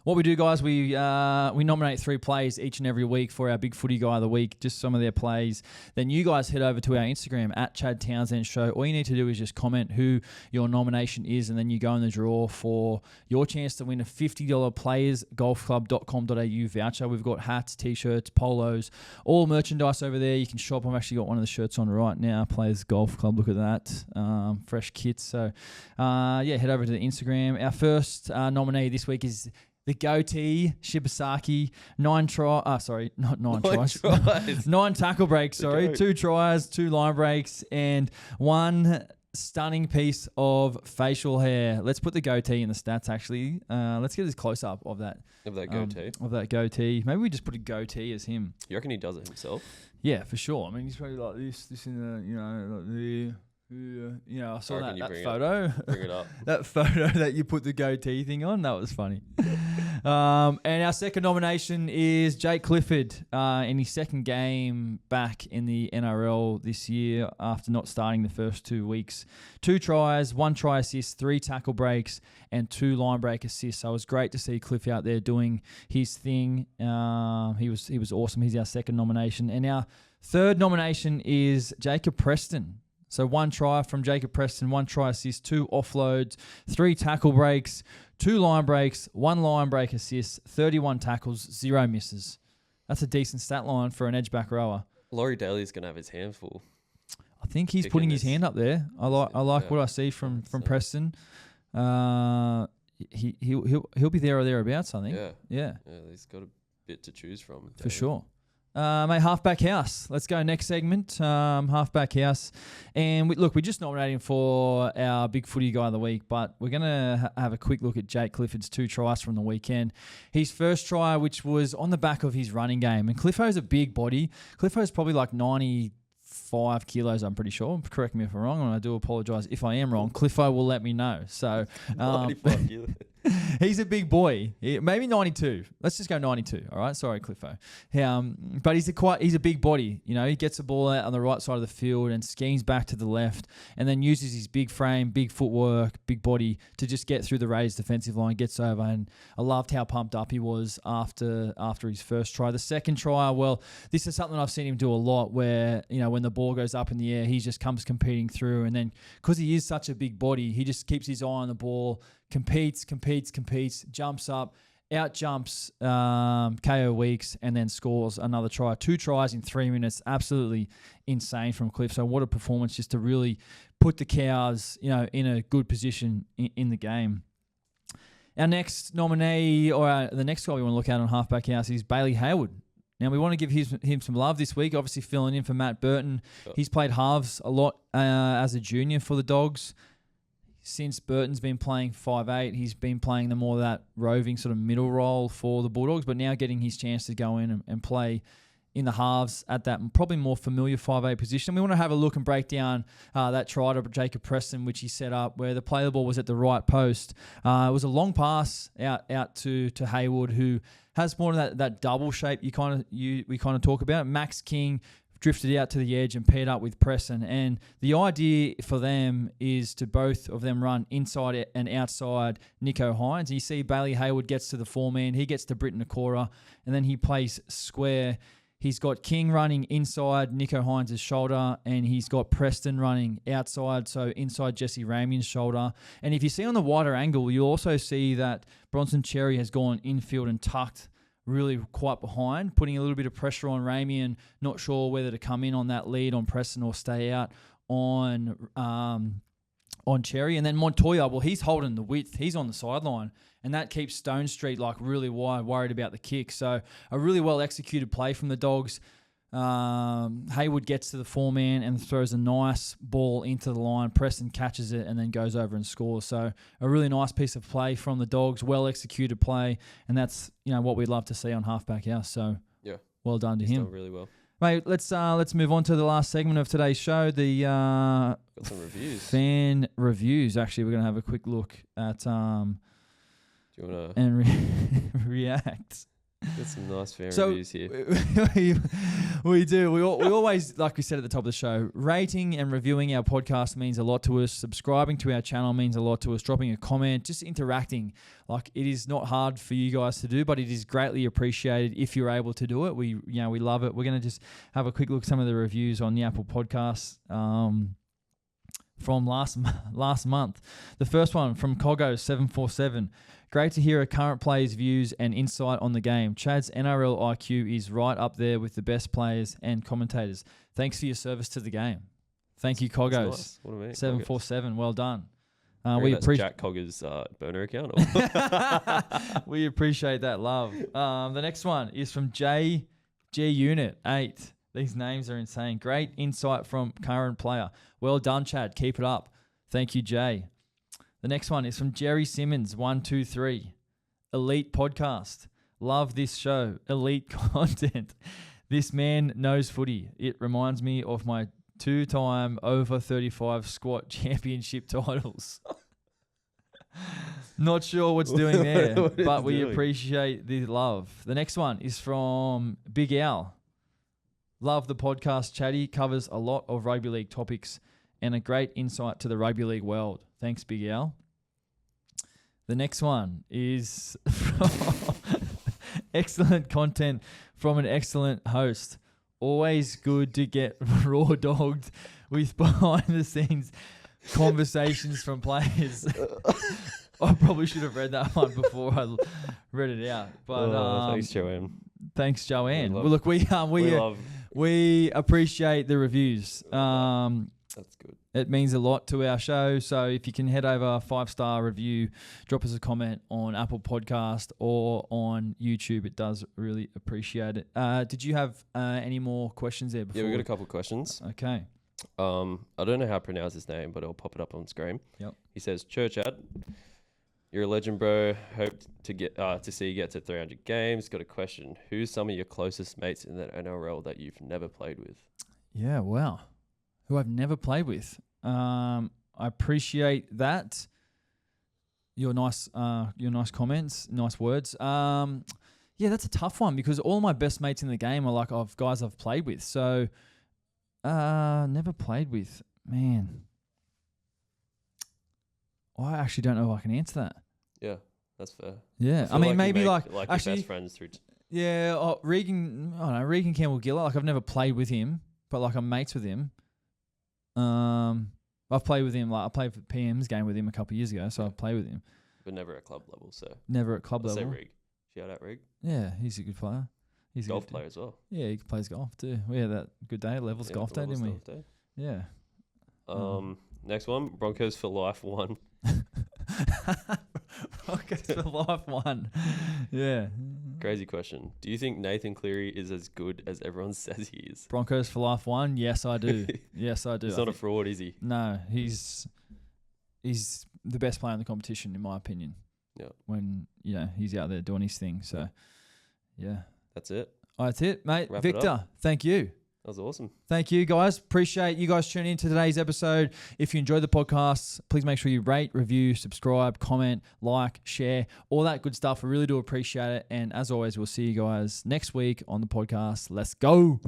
What we do, guys, we nominate 3 plays each and every week for our Big Footy Guy of the Week, just some of their plays. Then you guys head over to our Instagram, @Chad Townsend Show. All you need to do is just comment who your nomination is, and then you go in the draw for your chance to win a $50 playersgolfclub.com.au voucher. We've got hats, T-shirts, polos, all merchandise over there. You can shop. I've actually got one of the shirts on right now, Players Golf Club. Look at that. Fresh kits. So, head over to the Instagram. Our first nominee this week is the goatee, Shibasaki, 9 tries. 9 tackle breaks, 2 tries, 2 line breaks, and 1 stunning piece of facial hair. Let's put the goatee in the stats, actually. Let's get this close-up of that. Of that goatee. Of that goatee. Maybe we just put a goatee as him. You reckon he does it himself? Yeah, for sure. I mean, he's probably like this in the, like the... I saw that photo. Bring it up. That photo that you put the goatee thing on, that was funny. And our second nomination is Jake Clifford in his second game back in the NRL this year after not starting the first 2 weeks. 2 tries, 1 try assist, 3 tackle breaks, and 2 line break assists. So it was great to see Cliff out there doing his thing. He was awesome. He's our second nomination. And our third nomination is Jacob Preston. So 1 try from Jacob Preston, 1 try assist, 2 offloads, 3 tackle breaks, 2 line breaks, 1 line break assist, 31 tackles, 0 misses. That's a decent stat line for an edge back rower. Laurie Daly's going to have his hands full. I think he's putting his hand up there. I like what I see from Preston. He'll be there or thereabouts, I think. Yeah. He's got a bit to choose from. For sure. Mate, Halfback House. Let's go next segment, Halfback House. And we just nominated him for our Big Footy Guy of the Week, but we're going to have a quick look at Jake Clifford's 2 tries from the weekend. His first try, which was on the back of his running game. And Cliffo's a big body. Cliffo's probably like 95 kilos, I'm pretty sure. Correct me if I'm wrong, and I do apologise if I am wrong. Cliffo will let me know. So 95 kilos. He's a big boy. Maybe 92. Let's just go 92. All right. Sorry, Cliffo. But he's a big body. He gets the ball out on the right side of the field and schemes back to the left, and then uses his big frame, big footwork, big body to just get through the Raiders' defensive line. Gets over, and I loved how pumped up he was after his first try. The second try, well, this is something I've seen him do a lot, where when the ball goes up in the air, he just comes competing through, and then because he is such a big body, he just keeps his eye on the ball. Competes, jumps up, out jumps KO Weeks, and then scores another try. 2 tries in 3 minutes. Absolutely insane from Cliff. So what a performance just to really put the Cows, in a good position in the game. Our next nominee, or the next guy we want to look at on Halfback House, is Bailey Hayward. Now, we want to give him some love this week, obviously filling in for Matt Burton. He's played halves a lot as a junior for the Dogs. Since Burton's been playing 5'8", he's been playing the more that roving sort of middle role for the Bulldogs, but now getting his chance to go in and play in the halves at that probably more familiar 5'8" position. We want to have a look and break down that try to Jacob Preston, which he set up, where the play the ball was at the right post. It was a long pass out to Hayward, who has more of that double shape we kind of talk about. Max King drifted out to the edge and paired up with Preston. And the idea for them is to both of them run inside and outside Nicho Hynes. You see Bailey Hayward gets to the 4-man. He gets to Britton Nakora, and then he plays square. He's got King running inside Nicho Hynes' shoulder, and he's got Preston running outside, so inside Jesse Ramien's shoulder. And if you see on the wider angle, you'll also see that Bronson Cherry has gone infield and tucked really quite behind, putting a little bit of pressure on Ramien, not sure whether to come in on that lead on Preston or stay out on Cherry. And then Montoya, well, he's holding the width. He's on the sideline, and that keeps Stone Street like really wide, worried about the kick. So a really well executed play from the Dogs. Hayward gets to the 4-man and throws a nice ball into the line. Preston catches it and then goes over and scores. So a really nice piece of play from the Dogs, well executed play, and that's what we'd love to see on Halfback House. So yeah, well done to him. Done really well. Mate, let's move on to the last segment of today's show. The got some reviews. Fan reviews. Actually, we're gonna have a quick look at Do you wanna react? Got some nice fan reviews here. we do. We always, like we said at the top of the show, rating and reviewing our podcast means a lot to us. Subscribing to our channel means a lot to us. Dropping a comment, just interacting. Like, it is not hard for you guys to do, but it is greatly appreciated if you're able to do it. We love it. We're going to just have a quick look at some of the reviews on the Apple Podcasts from last month. The first one from Coggo747. Great to hear a current player's views and insight on the game. Chad's NRL IQ is right up there with the best players and commentators. Thanks for your service to the game. Thank you, Coggos. Nice. What do you mean? 747. Well done. We appreciate Jack Cogger's burner account. Or? We appreciate that love. The next one is from G Unit 8. These names are insane. Great insight from current player. Well done, Chad. Keep it up. Thank you, Jay. The next one is from Jerry Simmons, 123. Elite podcast. Love this show. Elite content. This man knows footy. It reminds me of my 2-time over 35 squat championship titles. Not sure what's doing there, but we appreciate the love. The next one is from Big Al. Love the podcast, Chatty. Covers a lot of rugby league topics and a great insight to the rugby league world. Thanks, Big Al. The next one is excellent content from an excellent host. Always good to get raw dogged with behind-the-scenes conversations from players. I probably should have read that one before I read it out. But thanks, Joanne. Thanks, Joanne. Well, look, we appreciate the reviews. That's good. It means a lot to our show. So if you can head over 5-star review, drop us a comment on Apple Podcast or on YouTube, it does really appreciate it. Did you have any more questions there before? Yeah, we got a couple of questions. Okay. I don't know how to pronounce his name, but I'll pop it up on screen. Yep. He says, Churchad, you're a legend, bro. Hope to get to see you get to 300 games. Got a question. Who's some of your closest mates in the NRL that you've never played with? Yeah, wow. Who I've never played with. I appreciate that. Your nice comments, nice words. Yeah, that's a tough one because all my best mates in the game are like of guys I've played with. So, never played with. Man, I actually don't know if I can answer that. Yeah, that's fair. Yeah, I mean, maybe like actually, your best friends through. Yeah, Regan. I don't know, Regan Campbell-Gillard. Like, I've never played with him, but like I'm mates with him. I've played with him. Like, I played for PM's game with him a couple of years ago, so I've played with him. But never at club level, so. Never at club level. Say Rig. Shout out Rig. Yeah, he's a good player. He's a golf player as well. Yeah, he plays golf too. We had that good day, Levels golf day, didn't we? Day. Yeah. Next one, Broncos for life 1. Broncos for life 1. Yeah. Crazy question. Do you think Nathan Cleary is as good as everyone says he is? Broncos for life 1? Yes, I do. Yes, I do. He's not a fraud, is he? No, he's the best player in the competition, in my opinion. Yeah. When, he's out there doing his thing. So, yeah. That's it. That's it, mate. Wrap it Victor, up. thank you. That was awesome. Thank you, guys. Appreciate you guys tuning in to today's episode. If you enjoyed the podcast, please make sure you rate, review, subscribe, comment, like, share, all that good stuff. I really do appreciate it. And as always, we'll see you guys next week on the podcast. Let's go.